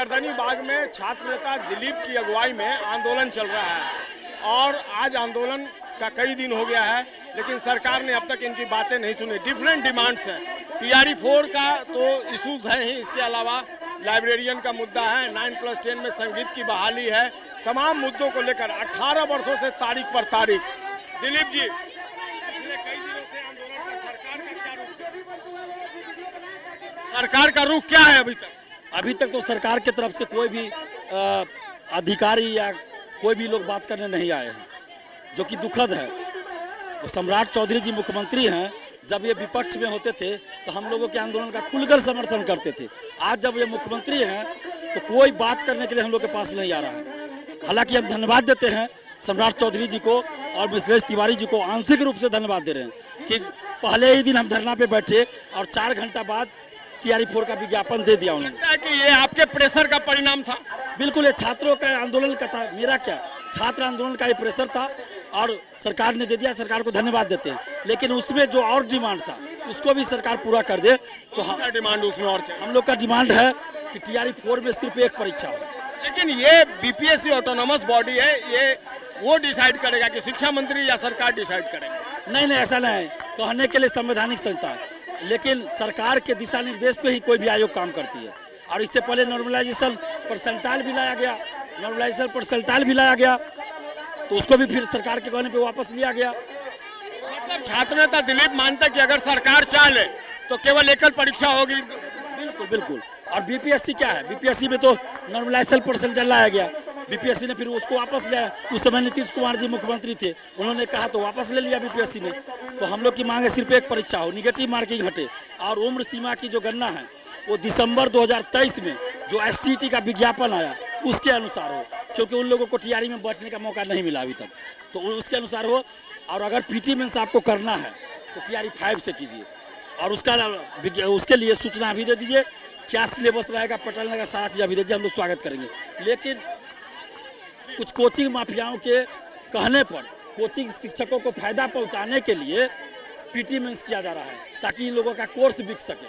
गर्दनी बाग में छात्र नेता दिलीप की अगुवाई में आंदोलन चल रहा है और आज आंदोलन का कई दिन हो गया है, लेकिन सरकार ने अब तक इनकी बातें नहीं सुनी। डिफरेंट डिमांड्स हैं। TRE-4 का तो इश्यूज है ही, इसके अलावा लाइब्रेरियन का मुद्दा है, 9+10 में संगीत की बहाली है। तमाम मुद्दों को लेकर 18 वर्षों से तारीख पर तारीख। दिलीप जी, पिछले कई दिनों से आंदोलन पर सरकार का रुख क्या है अभी तक? अभी तक तो सरकार की तरफ से कोई भी अधिकारी या कोई भी लोग बात करने नहीं आए हैं, जो कि दुखद है। और सम्राट चौधरी जी मुख्यमंत्री हैं, जब ये विपक्ष में होते थे तो हम लोगों के आंदोलन का खुलकर समर्थन करते थे। आज जब ये मुख्यमंत्री हैं तो कोई बात करने के लिए हम लोग के पास नहीं आ रहा है। हालांकि हम धन्यवाद देते हैं सम्राट चौधरी जी को और मिथिलेश तिवारी जी को, आंशिक रूप से धन्यवाद दे रहे हैं कि पहले ही दिन हम धरना पे बैठे और 4 घंटा बाद TRE-4 का विज्ञापन दे दिया उन्होंने। लगता है कि ये आपके प्रेशर का परिणाम था? बिल्कुल, ये छात्रों का आंदोलन का था, मेरा क्या, छात्र आंदोलन का ये प्रेशर था और सरकार ने दे दिया। सरकार को धन्यवाद देते हैं, लेकिन उसमें जो और डिमांड था उसको भी सरकार पूरा कर दे। तो हम डिमांड उसमें और चाहिए। हम लोग का डिमांड है कि TRE-4 में सिर्फ एक परीक्षा हो। लेकिन ये BPSC ऑटोनोमस बॉडी है, ये वो डिसाइड करेगा कि शिक्षा मंत्री या सरकार डिसाइड करेगा? नहीं, ऐसा नहीं है। कहने के लिए संवैधानिक संस्था है, लेकिन सरकार के दिशा निर्देश पे ही कोई भी आयोग काम करती है। और इससे पहले नॉर्मलाइजेशन परसेंटाइल भी लाया गया, तो उसको भी फिर सरकार के कहने पे वापस लिया गया। मतलब छात्र नेता दिलीप मानता कि अगर सरकार चाह ले तो केवल एकल परीक्षा होगी। बिल्कुल। और BPSC क्या है, BPSC में तो नॉर्मलाइजेशन परसेंटाइल लाया गया, BPSC ने फिर उसको वापस लिया। उस समय नीतीश कुमार जी मुख्यमंत्री थे, उन्होंने कहा तो वापस ले लिया BPSC ने। तो हम लोग की मांग है सिर्फ एक परीक्षा हो, निगेटिव मार्किंग हटे। और उम्र सीमा की जो गणना है वो दिसंबर 2023 में जो STT का विज्ञापन आया उसके अनुसार हो, क्योंकि उन लोगों को TRE में बैठने का मौका नहीं मिला अभी तक, तो उसके अनुसार हो। और अगर PT मेंस आपको करना है तो TRE-5 से कीजिए और उसके लिए सूचना अभी दे दीजिए, क्या सिलेबस रहेगा, पटलने का सारा चीज़ अभी दे दीजिए, हम लोग स्वागत करेंगे। लेकिन कुछ कोचिंग माफियाओं के कहने पर कोचिंग शिक्षकों को फायदा पहुंचाने के लिए PT मेंस किया जा रहा है, ताकि इन लोगों का कोर्स बिक सके।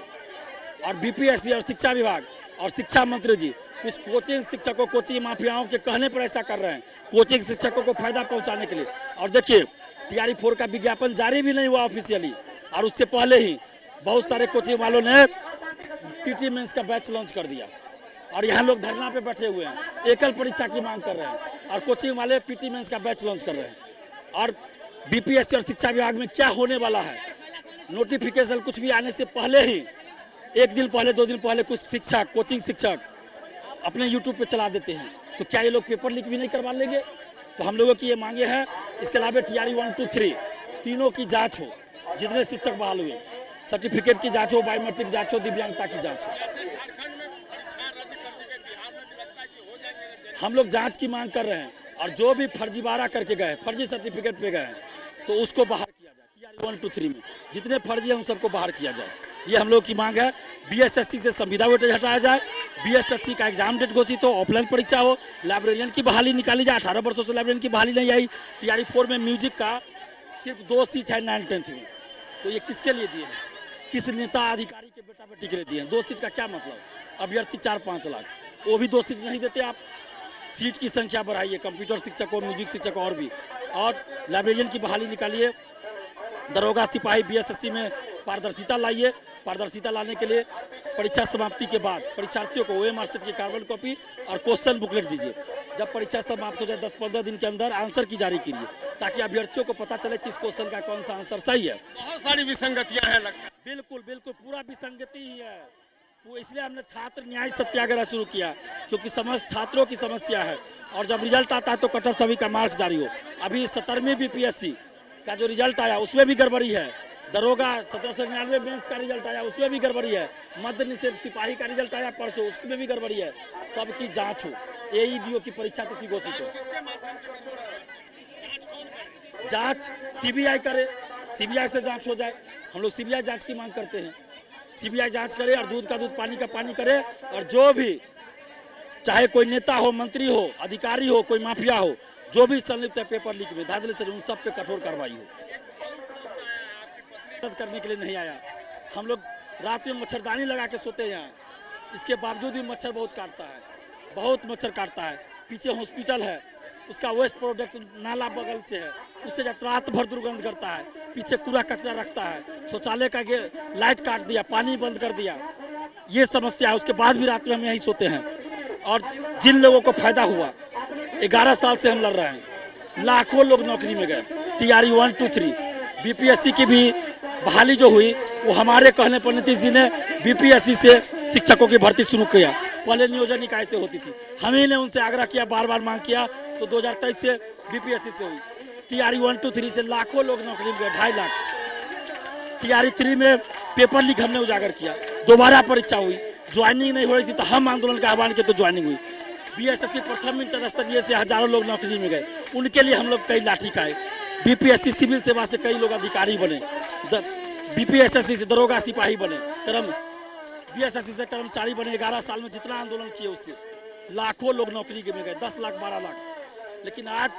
और BPSC और शिक्षा विभाग और शिक्षा मंत्री जी कुछ कोचिंग शिक्षकों, कोचिंग माफियाओं के कहने पर ऐसा कर रहे हैं, कोचिंग शिक्षकों को फायदा पहुंचाने के लिए। और देखिए, TRE-4 का विज्ञापन जारी भी नहीं हुआ ऑफिशियली, और उससे पहले ही बहुत सारे कोचिंग वालों ने PT मेंस का बैच लॉन्च कर दिया और यहाँ लोग धरना पे बैठे हुए हैं, एकल परीक्षा की मांग कर रहे हैं, और कोचिंग वाले PT मेंस का बैच लॉन्च कर रहे हैं। और BPSC और शिक्षा विभाग में क्या होने वाला है, नोटिफिकेशन कुछ भी आने से पहले ही 1 दिन पहले 2 दिन पहले कुछ शिक्षक, कोचिंग शिक्षक अपने YouTube पे चला देते हैं। तो क्या ये लोग पेपर लीक भी नहीं करवा लेंगे? तो हम लोगों की ये मांगे हैं। इसके अलावा TRE-1, 2, 3 तीनों की जांच हो, जितने शिक्षक बहाल हुए, सर्टिफिकेट की जांच हो, बायोमेट्रिक जांच हो, दिव्यांगता की जांच हो। हम लोग जांच की मांग कर रहे हैं, और जो भी फर्जीवाड़ा करके गए, फर्जी सर्टिफिकेट पे गए, तो उसको बाहर किया जाए। TRE-1, 2, 3 में जितने फर्जी हैं उन सबको बाहर किया जाए, ये हम लोग की मांग है। BSSC से संविदा वेटेज हटाया जाए, BSSC का एग्जाम डेट घोषित हो, ऑफलाइन परीक्षा हो, लाइब्रेरियन की बहाली निकाली जाए। 18 वर्षों से लाइब्रेरियन की बहाली नहीं आई। TRE-4 में म्यूजिक का सिर्फ 2 सीट है 9-10 में, तो ये किसके लिए दिए हैं? किस नेता अधिकारी के बेटा बेटी के लिए दिए हैं? 2 सीट का क्या मतलब? अभ्यर्थी 4-5 लाख, वो भी 2 सीट नहीं देते आप। सीट की संख्या बढ़ाइए, कंप्यूटर शिक्षक हो, म्यूजिक शिक्षक और भी, और लाइब्रेरियन की बहाली निकालिए। दरोगा सिपाही BSSC में पारदर्शिता लाइए। पारदर्शिता लाने के लिए परीक्षा समाप्ति के बाद परीक्षार्थियों को OMR शीट की कार्बन कॉपी और क्वेश्चन बुकलेट दीजिए। जब परीक्षा समाप्त हो जाए 10-15 दिन के अंदर आंसर की जारी कीजिए, ताकि अभ्यर्थियों को पता चले किस क्वेश्चन का कौन सा आंसर सही है। बहुत सारी विसंगतियां हैं लगता है। बिल्कुल, पूरा विसंगति ही है। वो इसलिए हमने छात्र न्याय सत्याग्रह शुरू किया, क्योंकि समस्त छात्रों की समस्या है। और जब रिजल्ट आता है तो कट ऑफ सभी का मार्क्स जारी हो। अभी 17वीं BPSC का जो रिजल्ट आया उसमें भी गड़बड़ी है। दरोगा 1799 मेंस का रिजल्ट आया, उसमें भी गड़बड़ी है। मद्य निषेध सिपाही का रिजल्ट आया परसों, उसमें भी गड़बड़ी है। सबकी जांच हो, AEDO की परीक्षा तिथि घोषित हो। जांच CBI करे, CBI से जांच हो जाए। हम लोग CBI जांच की मांग करते हैं। CBI जांच करे और दूध का दूध पानी का पानी करे, और जो भी चाहे कोई नेता हो, मंत्री हो, अधिकारी हो, कोई माफिया हो, जो भी संलिप्त है पेपर लीक में, धांधली से, उन सब पे कठोर कार्रवाई हो। मदद करने के लिए नहीं आया। हम लोग रात में मच्छरदानी लगा के सोते हैं, इसके बावजूद भी मच्छर बहुत काटता है। बहुत मच्छर काटता है। पीछे हॉस्पिटल है, उसका वेस्ट प्रोडक्ट नाला बगल से है, उससे रात भर दुर्गंध करता है। पीछे कूड़ा कचरा रखता है, शौचालय का लाइट काट दिया, पानी बंद कर दिया, ये समस्या है। उसके बाद भी रात में हम यहीं सोते हैं। और जिन लोगों को फायदा हुआ, 11 साल से हम लड़ रहे हैं, लाखों लोग नौकरी में गए। TRE 1, 2, 3 BPSC की भी बहाली जो हुई, वो हमारे कहने पर नीतीश जी ने BPSC से शिक्षकों की भर्ती शुरू किया। पहले नियोजन इकाई से होती थी, हम ही ने उनसे आग्रह किया, बार बार मांग किया, तो 2023 से BPSC से हुई। TRE 1, 2, 3 से लाखों लोग नौकरी में गए, 2.5 लाख। TRE 3 में पेपर लीक हमने उजागर किया, दोबारा परीक्षा हुई, ज्वाइनिंग नहीं हो रही थी तो हम आंदोलन का आह्वान किए तो ज्वाइनिंग हुई। BSSC प्रथम इंटर स्तरीय से हजारों लोग नौकरी में गए, उनके लिए हम लोग कई लाठी खाए। BPSC सिविल सेवा से कई लोग अधिकारी बने, BPSSC से दरोगा सिपाही बने, BSSC से कर्मचारी बने। 11 साल में जितना आंदोलन किए उससे लाखों लोग नौकरी में गए, 10 लाख 12 लाख। लेकिन आज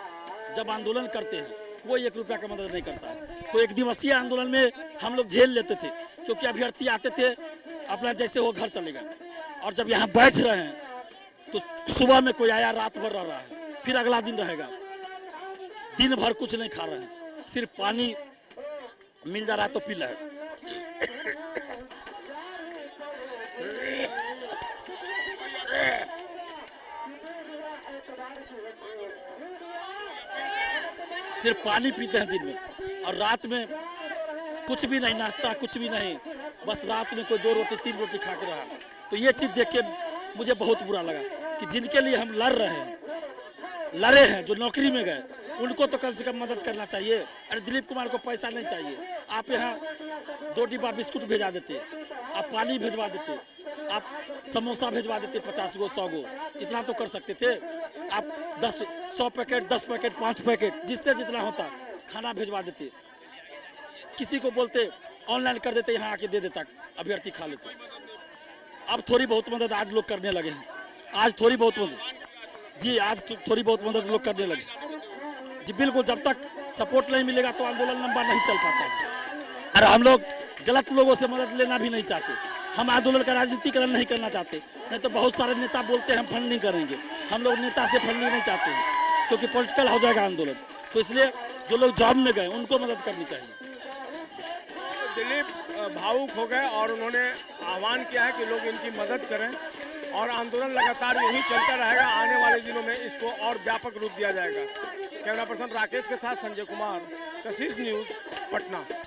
जब आंदोलन करते हैं कोई 1 रुपया का मदद नहीं करता है। तो 1 दिवसीय आंदोलन में हम लोग झेल लेते थे, क्योंकि अभ्यर्थी आते थे अपना जैसे वो घर चले गए। और जब यहाँ बैठ रहे हैं तो सुबह में कोई आया, रात भर रह रहा है, फिर अगला दिन रहेगा, दिन भर कुछ नहीं खा रहे हैं, सिर्फ पानी मिल जा रहा है तो पी रहे हैं। सिर्फ पानी पीते हैं दिन में, और रात में कुछ भी नहीं, नाश्ता कुछ भी नहीं, बस रात में कोई 2 रोटी 3 रोटी खा के रहा। तो ये चीज़ देख के मुझे बहुत बुरा लगा कि जिनके लिए हम लड़े हैं, जो नौकरी में गए, उनको तो कम से कम मदद करना चाहिए। अरे दिलीप कुमार को पैसा नहीं चाहिए, आप यहाँ 2 डिब्बा बिस्कुट भेजा देते, आप पानी भेजवा देते, आप समोसा भेजवा देते 50 गो 100 गो, इतना तो कर सकते थे। आप 100 पैकेट 10 पैकेट 5 पैकेट जिससे जितना होता खाना भेजवा देते, किसी को बोलते ऑनलाइन कर देते, यहाँ आके दे देता, अभ्यर्थी खा लेते। अब थोड़ी बहुत मदद आज लोग करने लगे हैं, आज थोड़ी बहुत मदद जी, आज थोड़ी बहुत मदद लोग करने लगे जी। बिल्कुल, जब तक सपोर्ट नहीं मिलेगा तो आंदोलन लंबा नहीं चल पाता। और हम लोग गलत लोगों से मदद लेना भी नहीं चाहते, हम आंदोलन का राजनीतिकरण नहीं करना चाहते। नहीं तो बहुत सारे नेता बोलते हैं हम फंडिंग करेंगे, हम लोग नेता से फंडिंग नहीं चाहते हैं, क्योंकि पॉलिटिकल हो जाएगा आंदोलन। तो इसलिए जो लोग जॉब में गए उनको मदद करनी चाहिए। दिलीप भावुक हो गए और उन्होंने आह्वान किया है कि लोग इनकी मदद करें, और आंदोलन लगातार यही चलता रहेगा। आने वाले दिनों में इसको और व्यापक रूप दिया जाएगा। कैमरा पर्सन राकेश के साथ संजय कुमार, कशिश न्यूज़, पटना।